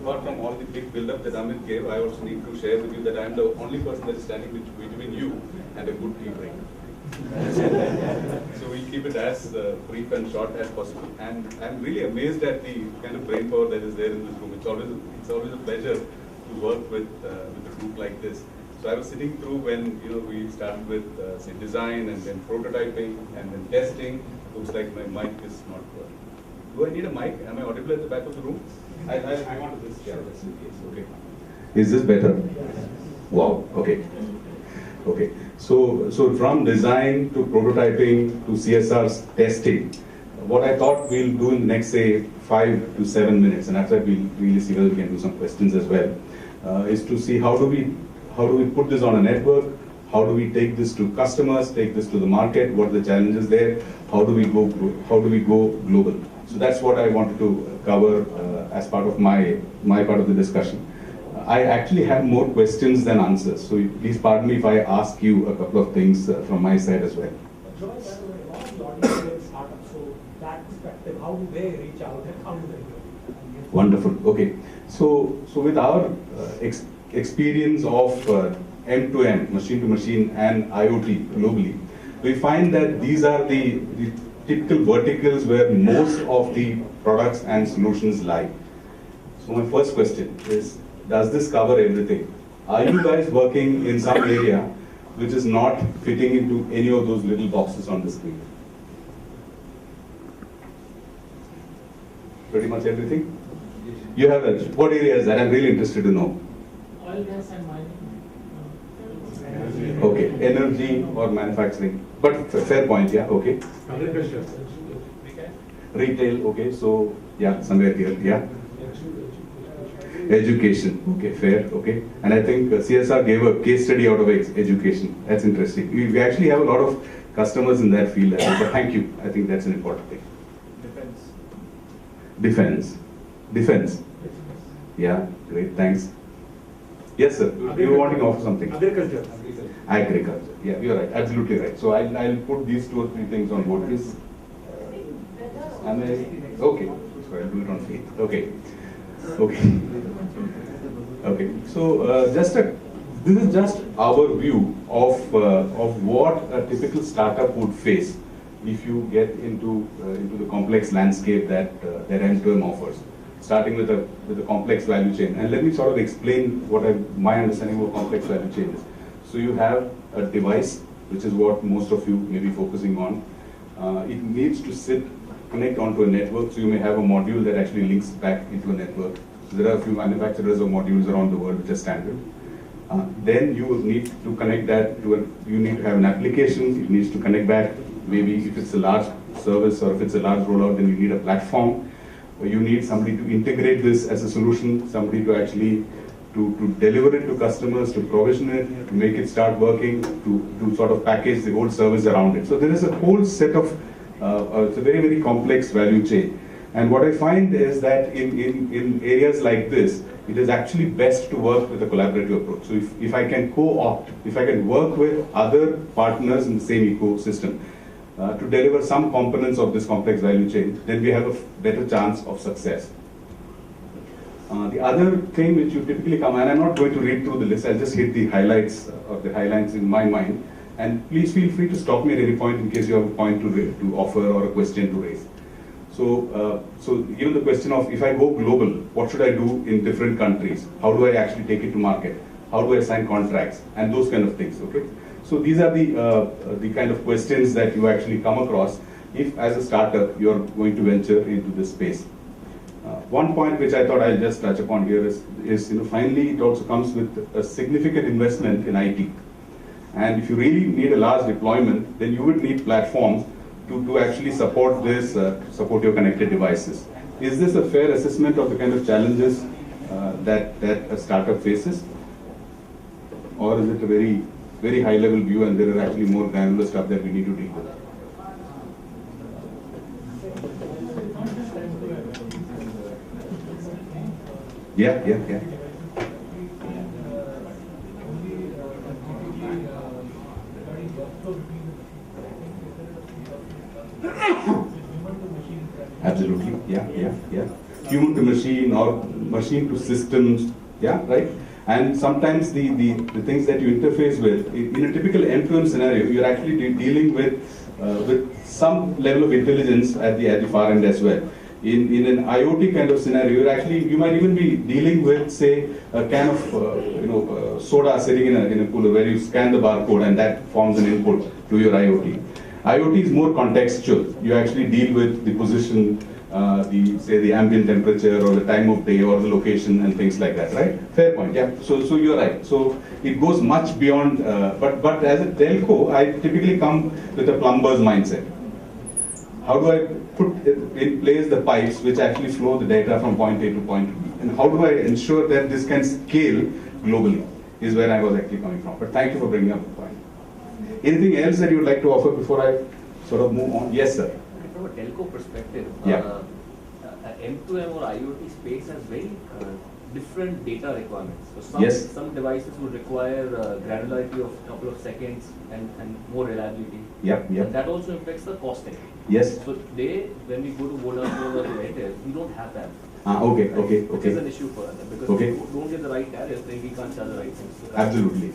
apart from all the big build-up that Amit gave, I also need to share with you that I am the only person that is standing between you and a good tea break. So we'll keep it as brief and short as possible. And I'm really amazed at the kind of brain power that is there in this room. It's always a pleasure to work with a group like this. So I was sitting through when we started with say design and then prototyping and then testing. Looks like my mic is not working. Do I need a mic? Am I audible at the back of the room? I want this chair just in case. Okay. Is this better? Wow. Okay. Okay. So from design to prototyping to CSR's testing, what I thought we'll do in the next say 5 to 7 minutes, and after that we'll really see whether we can do some questions as well, is to see how do we put this on a network, how do we take this to customers, take this to the market, what are the challenges there, how do we go global. So that's what I wanted to cover as part of my part of the discussion. I actually have more questions than answers, so please pardon me if I ask you a couple of things from my side as well. Joy, by the way, all the audience startups, so that perspective, how do they reach out and how do they do it? Wonderful. Okay. So with our experience of M2M, machine to machine, and IoT globally, we find that these are the typical verticals where most of the products and solutions lie. So my first question is, does this cover everything? Are you guys working in some area which is not fitting into any of those little boxes on the screen? Pretty much everything? You have what area is that? I'm really interested to know. Oil, gas and mining. Okay, energy or manufacturing. But fair point, yeah, okay. Agriculture. Retail, okay, so yeah, somewhere here, yeah. Education, okay, fair, okay. And I think CSR gave a case study out of education. That's interesting. We actually have a lot of customers in that field, but thank you. I think that's an important thing. Defense. Yeah, great, thanks. Yes, sir. You were wanting to offer something? Agriculture. Agriculture. Yeah, you're right. Absolutely right. So I'll put these 2 or 3 things on board. Please. Okay. So I'll do it on faith. Okay. So this is just our view of what a typical startup would face if you get into the complex landscape that M2M offers, starting with a complex value chain. And let me sort of explain what my understanding of complex value chain is. So you have a device, which is what most of you may be focusing on. It needs to connect onto a network, so you may have a module that actually links back into a network. So there are a few manufacturers of modules around the world which are standard. Then you will need to connect that to you need to have an application, it needs to connect back. Maybe if it's a large service or if it's a large rollout, then you need a platform. Or you need somebody to integrate this as a solution, somebody to actually to deliver it to customers, to provision it, to make it start working, to sort of package the whole service around it. So there is a whole set of, it's a very, very complex value chain. And what I find is that in areas like this, it is actually best to work with a collaborative approach. So if I can co-opt, if I can work with other partners in the same ecosystem to deliver some components of this complex value chain, then we have a better chance of success. The other thing which you typically come, and I'm not going to read through the list, I'll just hit the highlights of the highlights in my mind. And please feel free to stop me at any point in case you have a point to offer or a question to raise. So given the question of if I go global, what should I do in different countries? How do I actually take it to market? How do I sign contracts? And those kind of things, okay? So these are the kind of questions that you actually come across if as a startup you're going to venture into this space. One point which I thought I'll just touch upon here is finally it also comes with a significant investment in IT. And if you really need a large deployment, then you would need platforms to actually support this, support your connected devices. Is this a fair assessment of the kind of challenges that a startup faces? Or is it a very, very high level view and there are actually more granular stuff that we need to deal with? Yeah. Absolutely, yeah. Human to machine or machine to systems, yeah, right? And sometimes the things that you interface with, in a typical end-to-end scenario, you're actually dealing with some level of intelligence at the far end as well. In an IoT kind of scenario, you might even be dealing with, say, a can of soda sitting in a cooler where you scan the barcode and that forms an input to your IoT. IoT is more contextual. You actually deal with the position, the ambient temperature or the time of day or the location and things like that, right? Fair point, yeah. So you're right. So it goes much beyond, but as a telco, I typically come with a plumber's mindset. How do I put in place the pipes which actually flow the data from point A to point B? And how do I ensure that this can scale globally is where I was actually coming from. But thank you for bringing up the point. Anything else that you would like to offer before I sort of move on? Yes, sir. From a telco perspective, Yeah. M2M or IoT space has very different data requirements. So some devices would require granularity of a couple of seconds and more reliability. Yeah. And that also affects the costing. Yes. So today, when we go to Vodafone or to Airtel, we don't have that. Okay. Which is an issue for us because Okay. if we don't get the right tariff, then we can't charge the right things. Absolutely.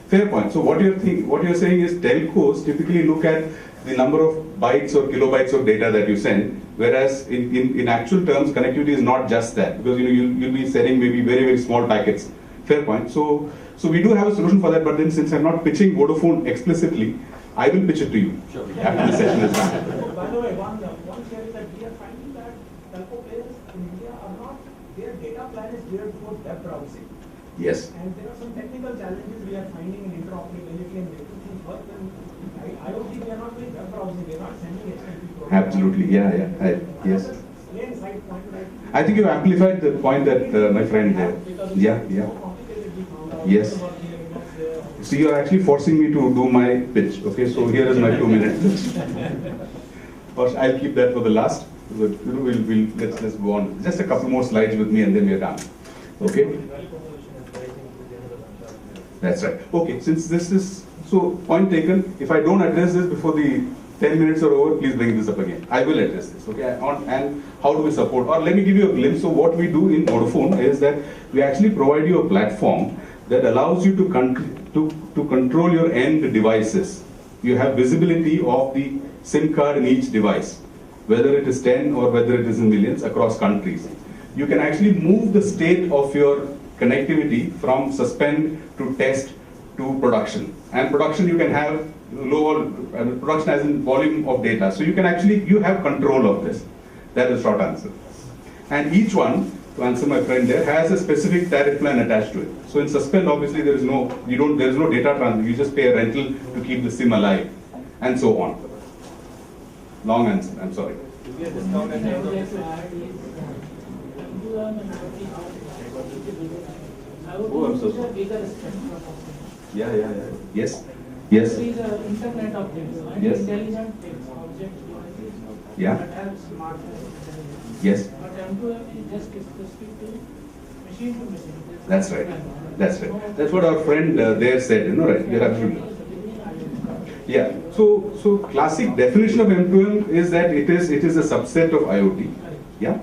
Fair point. So what you're saying is telcos typically look at the number of bytes or kilobytes of data that you send, whereas in actual terms, connectivity is not just that, because you'll be sending maybe very, very small packets. Fair point. So we do have a solution for that, but then since I'm not pitching Vodafone explicitly, I will pitch it to you. Sure. After the session is done. By the way, one here is that we are finding that telco players in India are not, their data plan is geared towards web browsing. Yes. And there are some technical challenges we are finding in interoperability and making things work. And IoT, we are not doing web browsing, we are not sending HTTP programs. Absolutely, yeah. Yes. Again, side point, right? I think you amplified the point that my friend did. Because Yeah. it's so complicated, we found out. Yes. So you're actually forcing me to do my pitch. Okay, so here is my 2-minute pitch. Or I'll keep that for the last. But let's go on. Just a couple more slides with me, and then we're done. Okay. That's right. Okay, since this is so point taken. If I don't address this before the 10 minutes are over, please bring this up again. I will address this. Okay. And how do we support? Or let me give you a glimpse of what we do in Vodafone is that we actually provide you a platform that allows you to control your end devices. You have visibility of the SIM card in each device, whether it is 10 or whether it is in millions across countries. You can actually move the state of your connectivity from suspend to test to production. And production you can have lower, production as in volume of data. So you have control of this. That is short answer. And each one, to answer my friend there, has a specific tariff plan attached to it. So in suspend, obviously there is no data transfer. You just pay a rental to keep the SIM alive, and so on. Long answer. I'm sorry. Oh, I'm so sorry. Yeah. Yes. These are Internet of Things and Yes. intelligent things, object devices Yeah. that have smartphones. Yes. But M2M is just specific to machine to machine. That's right. That's what our friend there said. Right? You're absolutely. Yeah. So classic definition of M2M is that it is a subset of IoT. Yeah.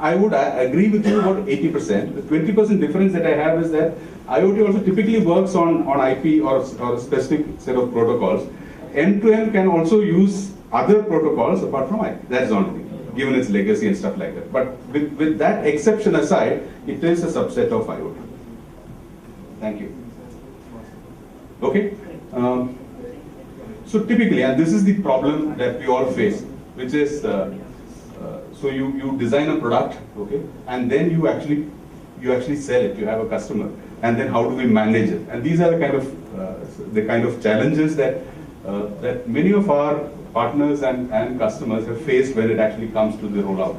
I would agree with you about 80%. The 20% difference that I have is that IoT also typically works on IP or a specific set of protocols. M2M can also use other protocols apart from IP. That's the only thing, given its legacy and stuff like that. But with that exception aside, it is a subset of IoT. Thank you. Okay. So typically, and this is the problem that we all face, which is so you design a product, okay, and then you actually sell it. You have a customer, and then how do we manage it? And these are the kind of challenges that many of our partners and customers have faced when it actually comes to the rollout.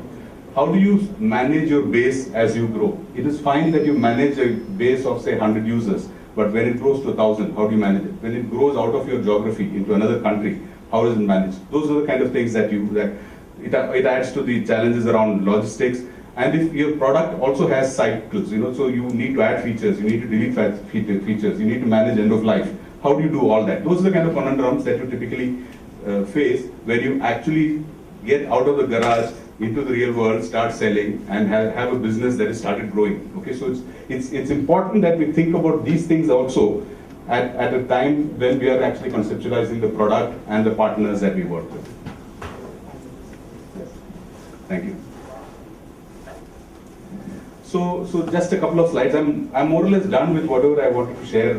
How do you manage your base as you grow? It is fine that you manage a base of say 100 users, but when it grows to 1,000, how do you manage it? When it grows out of your geography into another country, how is it managed? Those are the kind of things that it adds to the challenges around logistics. And if your product also has cycles, so you need to add features, you need to delete features, you need to manage end of life. How do you do all that? Those are the kind of conundrums that you typically face when you actually get out of the garage into the real world, start selling, and have a business that has started growing. Okay, so it's important that we think about these things also at a time when we are actually conceptualizing the product and the partners that we work with. Thank you. So just a couple of slides. I'm more or less done with whatever I wanted to share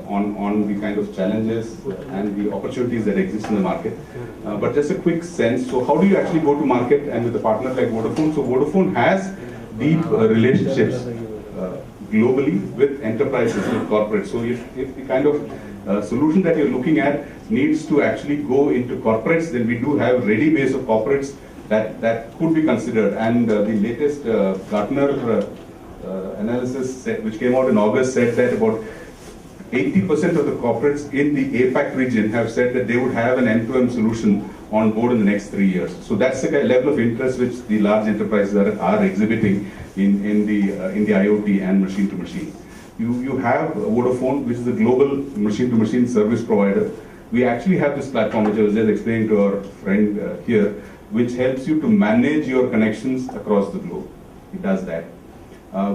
on the kind of challenges and the opportunities that exist in the market. But just a quick sense. So how do you actually go to market and with a partner like Vodafone? So Vodafone has deep relationships globally with enterprises, with corporates. So if the kind of solution that you're looking at needs to actually go into corporates, then we do have a ready base of corporates that could be considered. And the latest Gartner analysis which came out in August said that about 80% of the corporates in the APAC region have said that they would have an end-to-end solution on board in the next 3 years. So that's the kind of level of interest which the large enterprises are exhibiting in the IoT and machine-to-machine. You have Vodafone, which is a global machine-to-machine service provider. We actually have this platform, which I was just explaining to our friend here, which helps you to manage your connections across the globe. It does that.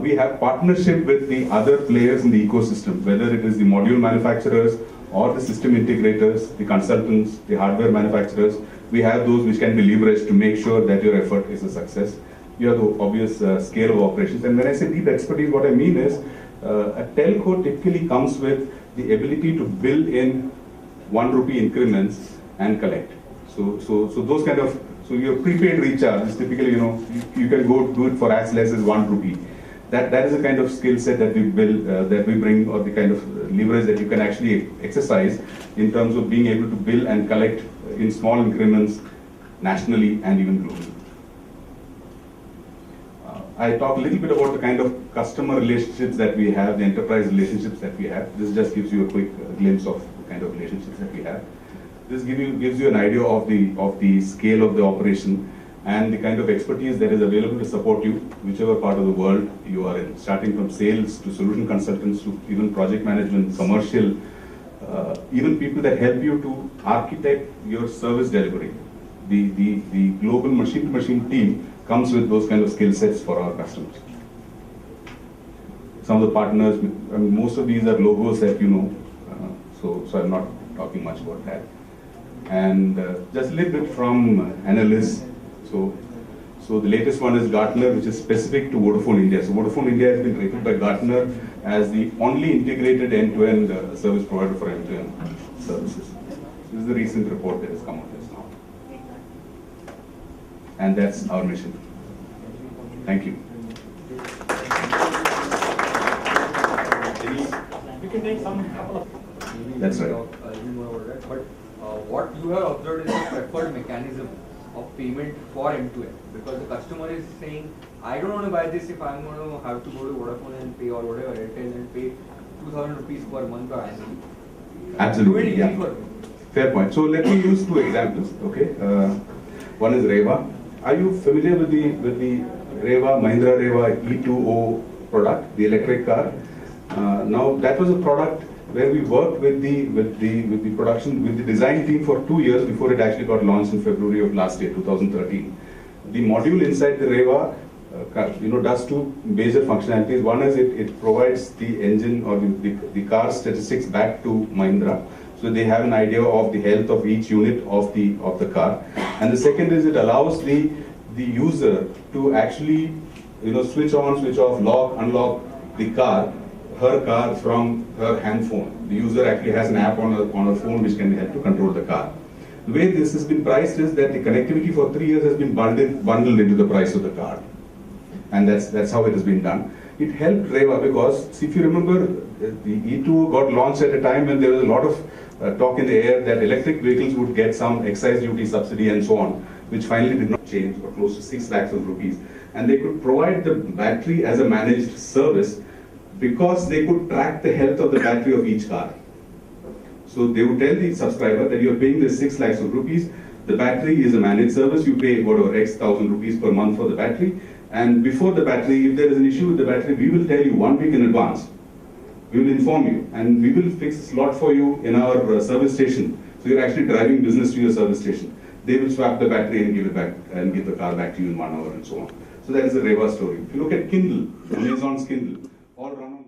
We have partnership with the other players in the ecosystem, whether it is the module manufacturers or the system integrators, the consultants, the hardware manufacturers. We have those which can be leveraged to make sure that your effort is a success. You have the obvious scale of operations. And when I say deep expertise, what I mean is a telco typically comes with the ability to bill in 1 rupee increments and collect. So those kind of, so your prepaid recharge is typically, you can go do it for as less as 1 rupee. That is the kind of skill set that we build, that we bring, or the kind of leverage that you can actually exercise in terms of being able to bill and collect in small increments nationally and even globally. I talk a little bit about the kind of customer relationships that we have, the enterprise relationships that we have. This just gives you a quick glimpse of the kind of relationships that we have. This gives you an idea of the scale of the operation and the kind of expertise that is available to support you, whichever part of the world you are in, starting from sales to solution consultants to even project management, commercial, even people that help you to architect your service delivery. The global machine-to-machine team comes with those kind of skill sets for our customers. Some of the partners, most of these are logos that you know, so I'm not talking much about that. And just a little bit from analysts. So the latest one is Gartner, which is specific to Vodafone India. So Vodafone India has been rated by Gartner as the only integrated end-to-end service provider for end-to-end services. This is the recent report that has come out just now. And that's our mission. Thank you. We can take some couple of. That's right. But what you have observed is a preferred mechanism of payment for end-to-end, because the customer is saying, I don't want to buy this if I'm going to have to go to Vodafone and pay, or whatever, Airtel, and pay 2,000 rupees per month or annually. Absolutely, yeah. Fair point. So let me use 2 examples. Okay, one is Reva. Are you familiar with the Reva, Mahindra Reva E2O product, the electric car? Now that was a product where we worked with the production, with the design team for 2 years before it actually got launched in February of last year, 2013. The module inside the Reva, does 2 major functionalities. One is it provides the engine or the car statistics back to Mahindra, so they have an idea of the health of each unit of the car. And the second is it allows the user to actually switch on, switch off, lock, unlock the car, her car from her hand phone. The user actually has an app on her phone which can help to control the car. The way this has been priced is that the connectivity for 3 years has been bundled into the price of the car. And that's how it has been done. It helped Reva because, if you remember, the E2 got launched at a time when there was a lot of talk in the air that electric vehicles would get some excise duty subsidy and so on, which finally did not change for close to 6 lakhs of rupees. And they could provide the battery as a managed service because they could track the health of the battery of each car. So they would tell the subscriber that you're paying this 6 lakhs of rupees, the battery is a managed service, you pay whatever X thousand rupees per month for the battery, and before the battery, if there is an issue with the battery, we will tell you 1 week in advance. We will inform you, and we will fix a slot for you in our service station. So you're actually driving business to your service station. they will swap the battery and give it back and give the car back to you in 1 hour and so on. So that is the Reva story. If you look at Kindle, Amazon's Kindle, all run on